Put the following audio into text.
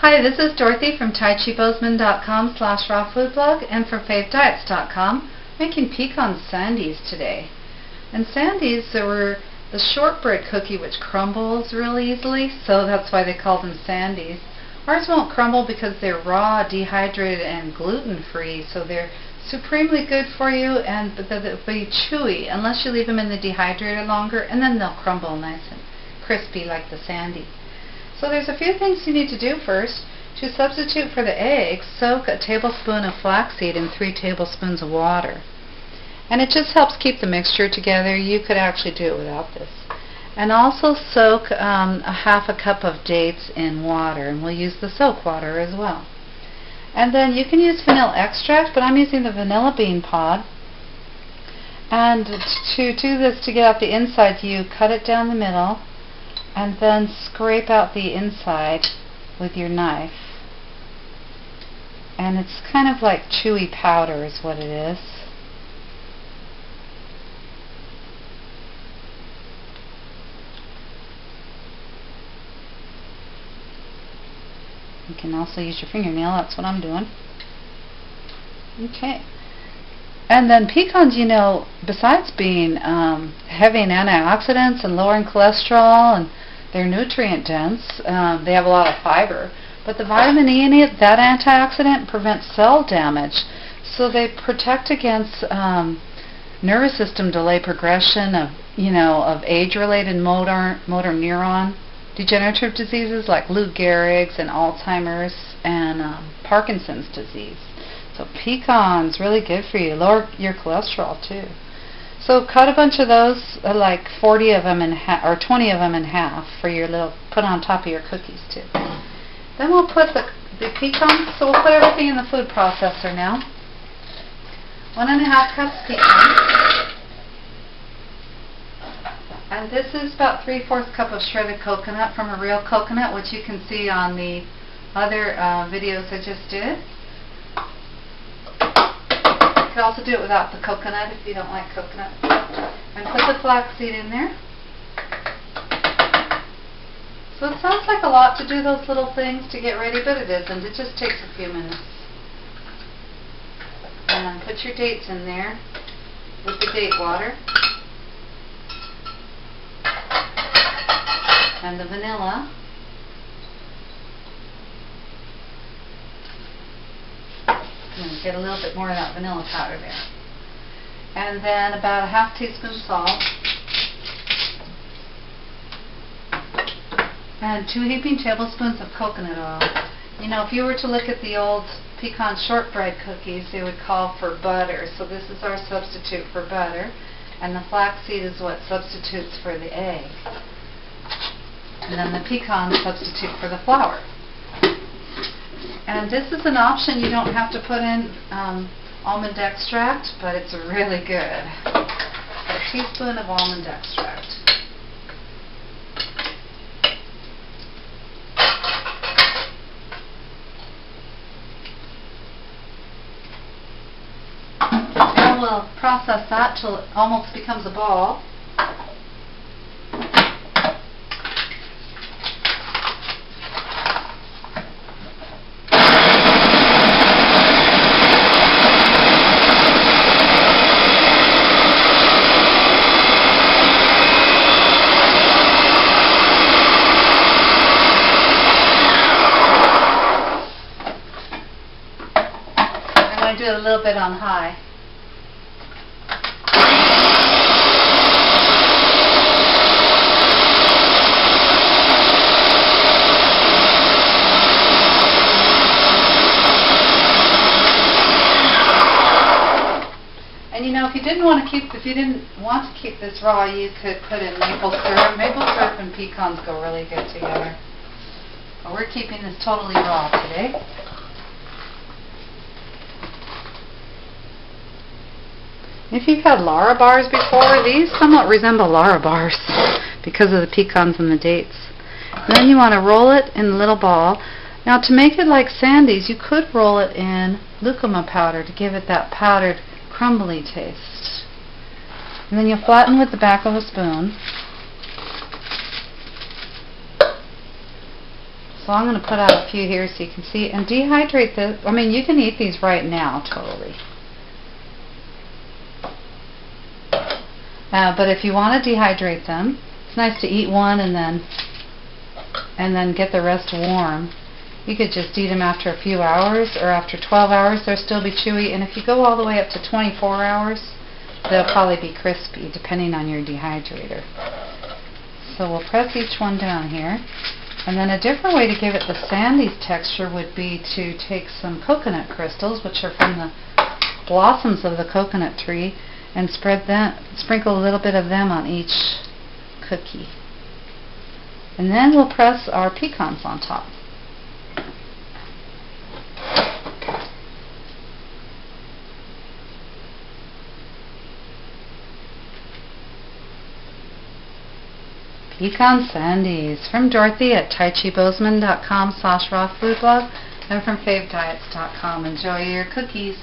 Hi, this is Dorothy from TaiChiBozeman.com/rawfoodblog and from FaveDiets.com, making pecan sandies today. And sandies were the shortbread cookie which crumbles real easily, so that's why they call them sandies. Ours won't crumble because they're raw, dehydrated, and gluten-free, so they're supremely good for you, but they'll be chewy unless you leave them in the dehydrator longer, and then they'll crumble nice and crispy like the sandy. So there's a few things you need to do first. To substitute for the eggs, soak a tablespoon of flaxseed in 3 tablespoons of water. And it just helps keep the mixture together. You could actually do it without this. And also soak a half a cup of dates in water, and we'll use the soak water as well. And then you can use vanilla extract, but I'm using the vanilla bean pod. And to do this, to get out the inside, you cut it down the middle and then scrape out the inside with your knife. And it's kind of like chewy powder is what it is. You can also use your fingernail, that's what I'm doing. Okay. And then pecans, you know, besides being heavy in antioxidants and lowering cholesterol, and they're nutrient dense, they have a lot of fiber, but the vitamin E in it, that antioxidant, prevents cell damage. So they protect against nervous system delay progression of age-related motor neuron degenerative diseases like Lou Gehrig's and Alzheimer's and Parkinson's disease. So pecans, really good for you. Lower your cholesterol too. So cut a bunch of those, like 40 of them in half, or 20 of them in half for your little, put on top of your cookies too. Then we'll put the pecans, so we'll put everything in the food processor now. 1½ cups pecans. And this is about 3/4 cup of shredded coconut from a real coconut, which you can see on the other videos I just did. You could also do it without the coconut if you don't like coconut. And put the flaxseed in there. So it sounds like a lot to do those little things to get ready, but it isn't. It just takes a few minutes. And put your dates in there with the date water. And the vanilla. And get a little bit more of that vanilla powder there. And then about a ½ teaspoon salt. And 2 heaping tablespoons of coconut oil. You know, if you were to look at the old pecan shortbread cookies, they would call for butter. So this is our substitute for butter. And the flaxseed is what substitutes for the egg. And then the pecans substitute for the flour. And this is an option. You don't have to put in almond extract, but it's really good. A teaspoon of almond extract. And we'll process that till it almost becomes a ball. Do it a little bit on high. And you know, if you didn't want to keep this raw, you could put in maple syrup. Maple syrup and pecans go really good together. But we're keeping this totally raw today. If you've had Lara bars before, these somewhat resemble Lara bars because of the pecans and the dates. And then you want to roll it in a little ball. Now to make it like sandies, you could roll it in lucuma powder to give it that powdered, crumbly taste. And then you'll flatten with the back of a spoon. So I'm going to put out a few here so you can see. And dehydrate this. I mean, you can eat these right now, totally. But if you want to dehydrate them, it's nice to eat one and then get the rest warm. You could just eat them after a few hours, or after 12 hours they'll still be chewy. And if you go all the way up to 24 hours, they'll probably be crispy, depending on your dehydrator. So we'll press each one down here. And then a different way to give it the Sandies texture would be to take some coconut crystals, which are from the blossoms of the coconut tree, and sprinkle a little bit of them on each cookie. And then we'll press our pecans on top. Pecan Sandies from Dorothy at taichibosman.com/rawfoodblog and from favediets.com. Enjoy your cookies.